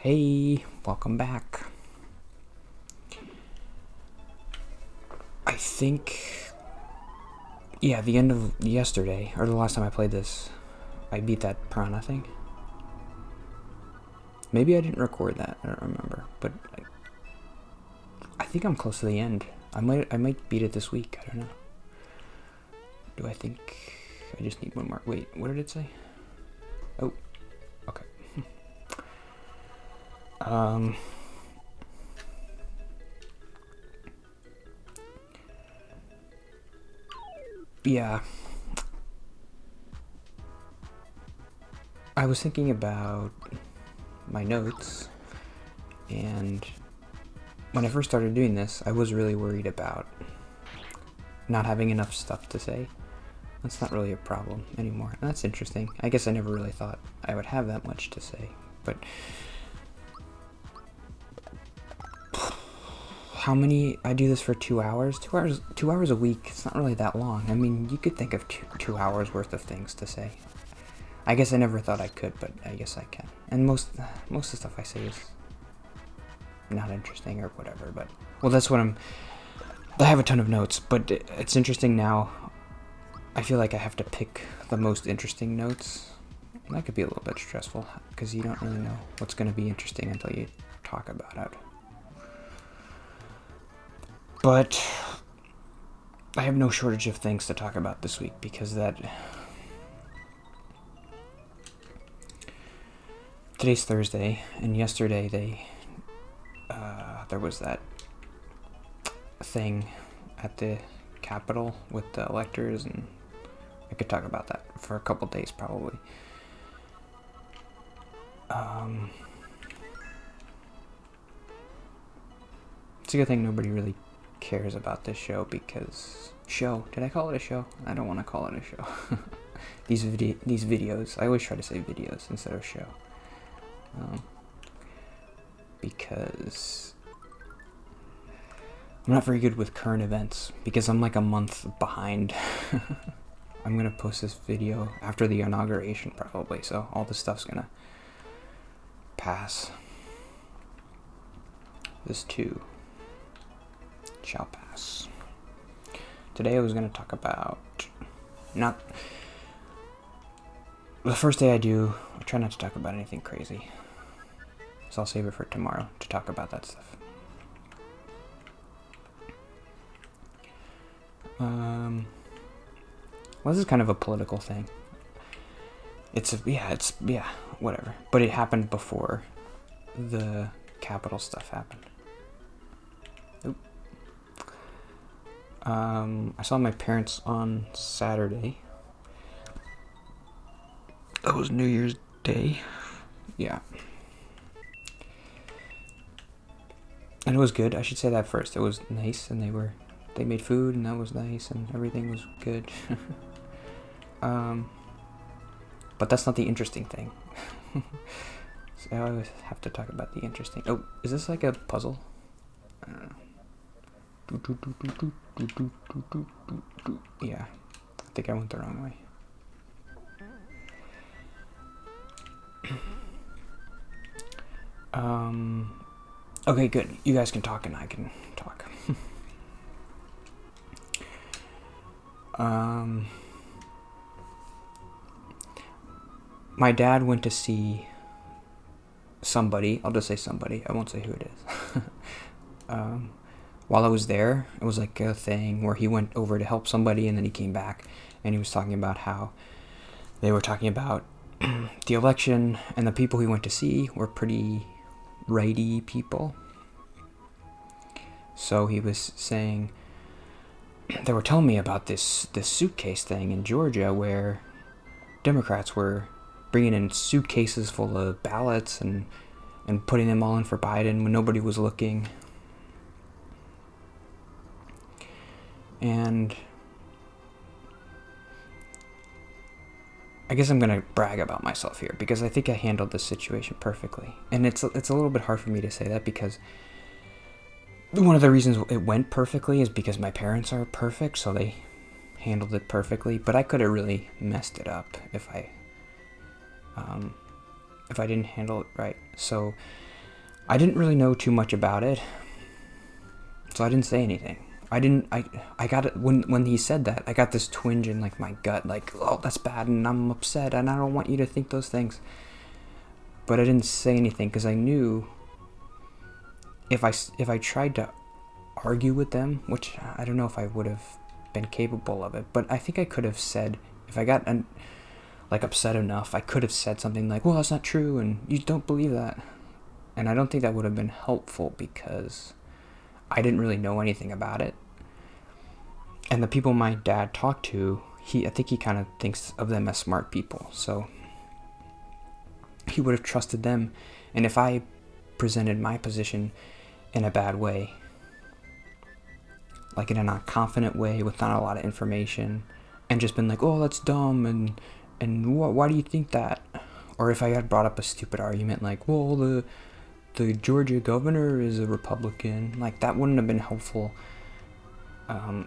Hey, welcome back. I think, the end of yesterday, or the last time I played this, I beat that piranha thing. Maybe I didn't record that, I don't remember, but I think I'm close to the end. I might beat it this week, I don't know. Do I think I just need one more? Wait, what did it say? Oh, okay. Yeah. I was thinking about my notes, and when I first started doing this, I was really worried about not having enough stuff to say. That's not really a problem anymore. And that's interesting. I guess I never really thought I would have that much to say, but how many? I do this for 2 hours. 2 hours a week. It's not really that long. I mean, you could think of two hours worth of things to say. I guess I never thought I could, but I guess I can. And most of the stuff I say is not interesting or whatever. But well, that's what I have a ton of notes, but it's interesting now. I feel like I have to pick the most interesting notes. That could be a little bit stressful because you don't really know what's going to be interesting until you talk about it. But I have no shortage of things to talk about this week because today's Thursday, and yesterday there was that thing at the Capitol with the electors, and I could talk about that for a couple days probably. It's a good thing nobody really cares about this show because... Did I call it a show? I don't want to call it a show. These videos. I always try to say videos instead of show. Because I'm not very good with current events because I'm like a month behind. I'm gonna post this video after the inauguration probably, so all this stuff's gonna pass. This too shall pass. Today I was gonna talk about not the first day I try not to talk about anything crazy. So I'll save it for tomorrow to talk about that stuff. Well, this is kind of a political thing. Whatever. But it happened before the Capitol stuff happened. Oop. I saw my parents on Saturday. That was New Year's Day. Yeah. And it was good. I should say that first. It was nice, and they made food, and that was nice, and everything was good. But that's not the interesting thing. So I always have to talk about the interesting. Oh, is this like a puzzle? I don't know. Yeah, I think I went the wrong way. Okay, good. You guys can talk and I can talk. My dad went to see somebody. I'll just say somebody. I won't say who it is. While I was there, it was like a thing where he went over to help somebody and then he came back and he was talking about how they were talking about the election, and the people he went to see were pretty righty people. So he was saying, they were telling me about this suitcase thing in Georgia where Democrats were bringing in suitcases full of ballots and putting them all in for Biden when nobody was looking. And I guess I'm going to brag about myself here because I think I handled this situation perfectly. And it's a little bit hard for me to say that because one of the reasons it went perfectly is because my parents are perfect, so they handled it perfectly. But I could have really messed it up if I didn't handle it right. So I didn't really know too much about it, so I didn't say anything. I got it when he said that. I got this twinge in like my gut, like, oh, that's bad, and I'm upset, and I don't want you to think those things. But I didn't say anything because I knew if I tried to argue with them, which I don't know if I would have been capable of it, but I think I could have said, if I got like upset enough, I could have said something like, well, that's not true, and you don't believe that. And I don't think that would have been helpful because I didn't really know anything about it. And the people my dad talked to, I think he kind of thinks of them as smart people. So he would have trusted them. And if I presented my position in a bad way, like in a not confident way with not a lot of information, and just been like, oh, that's dumb, and why do you think that? Or if I had brought up a stupid argument like, well, the Georgia governor is a Republican, like that wouldn't have been helpful.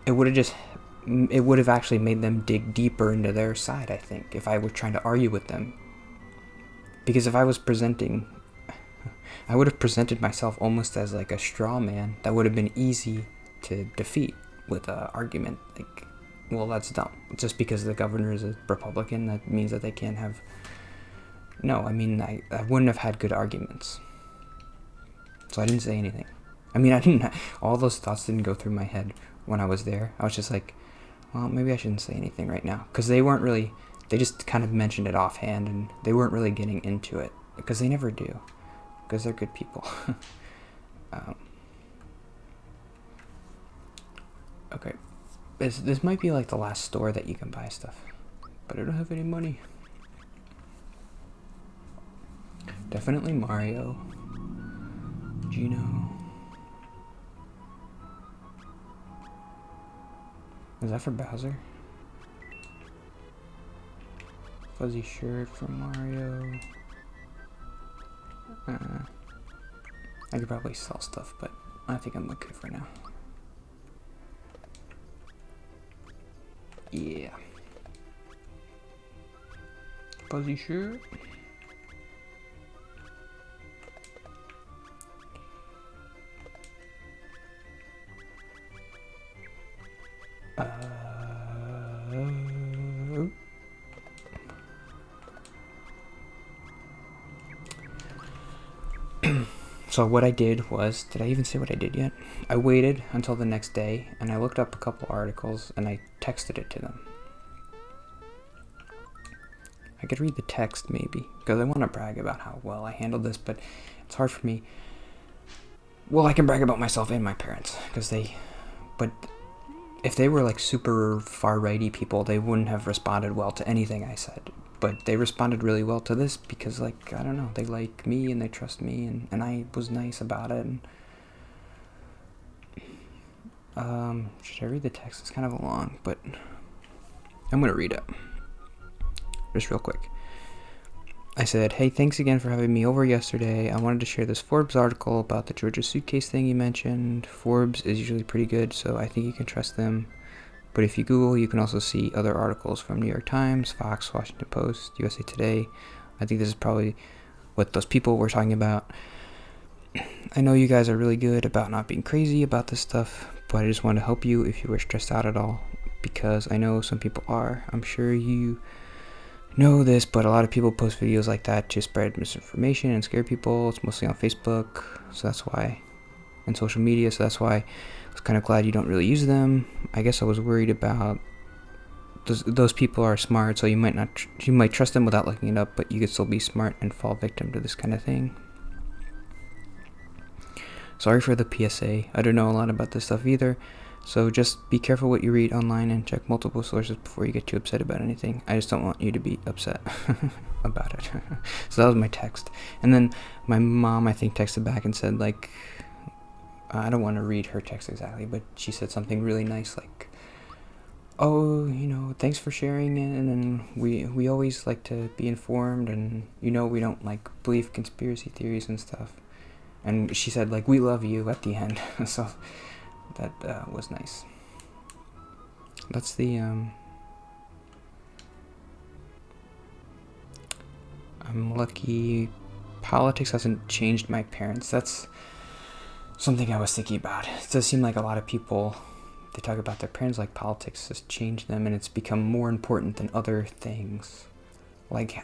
It would have actually made them dig deeper into their side, I think, if I were trying to argue with them. Because if I was presenting, I would have presented myself almost as like a straw man that would have been easy to defeat with an argument like, well, that's dumb. Just because the governor is a Republican, that means that they can't have... No, I mean, I wouldn't have had good arguments. So I didn't say anything. I mean, all those thoughts didn't go through my head when I was there. I was just like, well, maybe I shouldn't say anything right now. Because they just kind of mentioned it offhand, and they weren't really getting into it. Because they never do. Because they're good people. Okay. This might be like the last store that you can buy stuff. But I don't have any money. Definitely Mario. Gino. Is that for Bowser? Fuzzy shirt from Mario. I could probably sell stuff, but I think I'm okay for now. Yeah. Fuzzy shirt. So what I did was, did I even say what I did yet? I waited until the next day, and I looked up a couple articles, and I texted it to them. I could read the text, maybe, because I want to brag about how well I handled this, but it's hard for me. Well, I can brag about myself and my parents, but if they were like super far-righty people, they wouldn't have responded well to anything I said. But they responded really well to this because, like, I don't know, they like me and they trust me, and I was nice about it. And, should I read the text? It's kind of long, but I'm going to read it. Just real quick. I said, hey, thanks again for having me over yesterday. I wanted to share this Forbes article about the Georgia suitcase thing you mentioned. Forbes is usually pretty good, so I think you can trust them. But if you Google, you can also see other articles from New York Times, Fox, Washington Post, USA Today. I think this is probably what those people were talking about. I know you guys are really good about not being crazy about this stuff, but I just wanted to help you if you were stressed out at all, because I know some people are. I'm sure you know this, but a lot of people post videos like that to spread misinformation and scare people. It's mostly on Facebook, so that's why, and social media, so that's why I was kind of glad you don't really use them. I guess I was worried about those people are smart, so you might trust them without looking it up, but you could still be smart and fall victim to this kind of thing. Sorry for the PSA. I don't know a lot about this stuff either, so just be careful what you read online and check multiple sources before you get too upset about anything. I just don't want you to be upset about it. So that was my text. And then my mom, I think, texted back and said, like, I don't want to read her text exactly, but she said something really nice, like, oh, thanks for sharing it, and we always like to be informed, and we don't like believe conspiracy theories and stuff. And she said, like, we love you at the end. So that was nice. That's the I'm lucky politics hasn't changed my parents. That's something I was thinking about. It does seem like a lot of people, they talk about their parents like politics has changed them and it's become more important than other things. Like,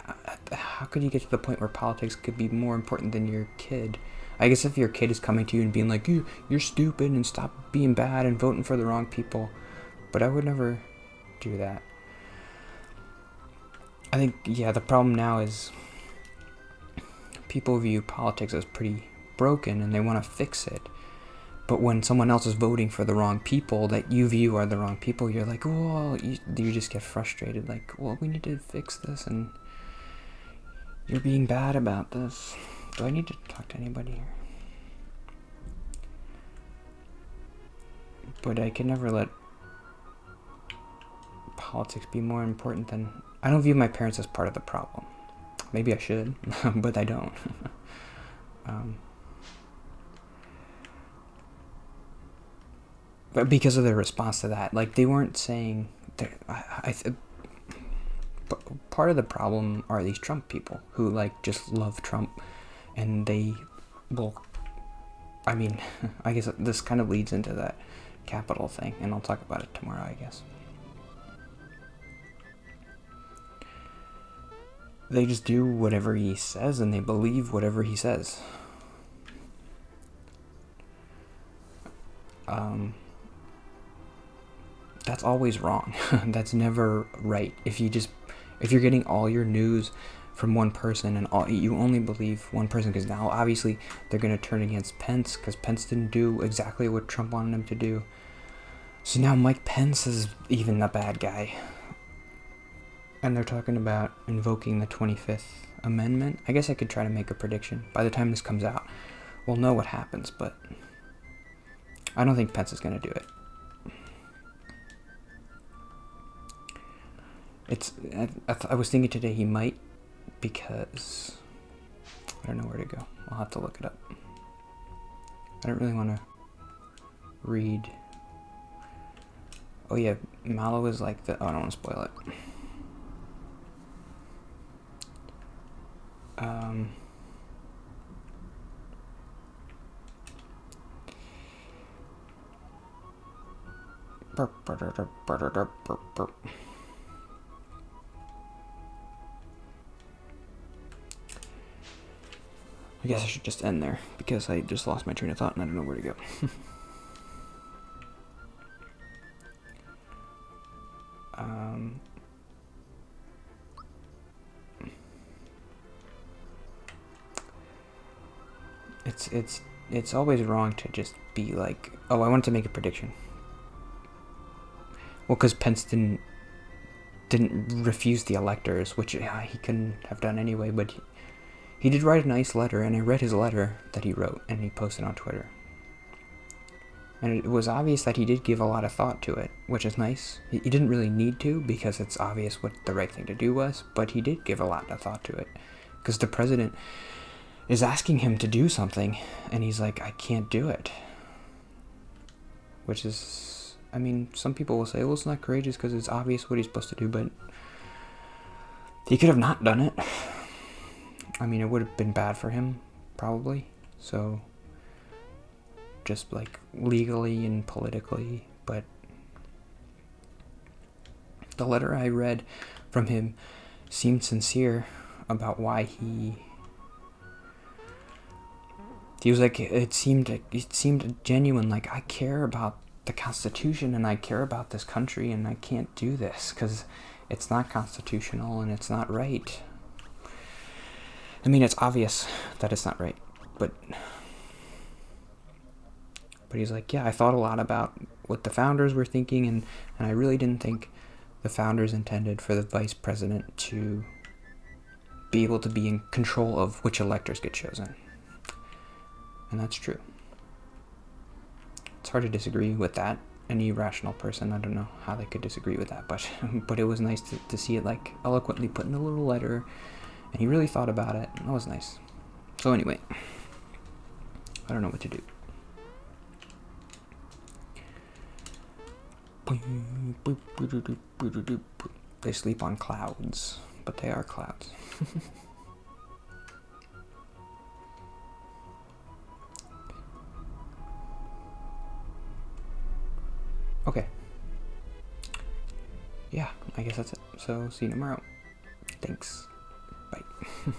how could you get to the point where politics could be more important than your kid? I guess if your kid is coming to you and being like, you're stupid and stop being bad and voting for the wrong people. But I would never do that. I think, yeah, the problem now is people view politics as pretty broken and they want to fix it. But when someone else is voting for the wrong people that you view are the wrong people, you're like, oh, you just get frustrated. Like, well, we need to fix this and you're being bad about this. Do I need to talk to anybody here? But I can never let politics be more important than... I don't view my parents as part of the problem. Maybe I should, but I don't. But because of their response to that, like, they weren't saying... part of the problem are these Trump people who, like, just love Trump, and they will... I mean, I guess this kind of leads into that Capitol thing, and I'll talk about it tomorrow, I guess. They just do whatever he says, and they believe whatever he says. That's always wrong. That's never right. If you're getting all your news from one person and you only believe one person, because now obviously they're going to turn against Pence because Pence didn't do exactly what Trump wanted him to do. So now Mike Pence is even the bad guy. And they're talking about invoking the 25th Amendment. I guess I could try to make a prediction. By the time this comes out, we'll know what happens, but I don't think Pence is going to do it. I was thinking today he might, because I don't know where to go. I'll have to look it up. I don't really want to read. Oh yeah, Mallow is like the... Oh, I don't want to spoil it. I guess I should just end there, because I just lost my train of thought and I don't know where to go. It's always wrong to just be like, oh, I wanted to make a prediction. Well, because Pence didn't refuse the electors, which he couldn't have done anyway, but he did write a nice letter, and I read his letter that he wrote, and he posted on Twitter. And it was obvious that he did give a lot of thought to it, which is nice. He didn't really need to, because it's obvious what the right thing to do was, but he did give a lot of thought to it. Because the president is asking him to do something, and he's like, I can't do it. Which is, I mean, some people will say, well, it's not courageous because it's obvious what he's supposed to do, but he could have not done it. I mean, it would have been bad for him, probably. So, just like legally and politically, but the letter I read from him seemed sincere about why he was like, it seemed genuine, like, I care about the Constitution and I care about this country and I can't do this because it's not constitutional and it's not right. I mean, it's obvious that it's not right, but he's like, yeah, I thought a lot about what the founders were thinking, and I really didn't think the founders intended for the vice president to be able to be in control of which electors get chosen. And that's true. It's hard to disagree with that. Any rational person, I don't know how they could disagree with that, but it was nice to see it, like, eloquently put in a little letter, and he really thought about it. That was nice. So anyway, I don't know what to do. They sleep on clouds, but they are clouds. Okay. Yeah, I guess that's it. So, see you tomorrow. Thanks. Bye.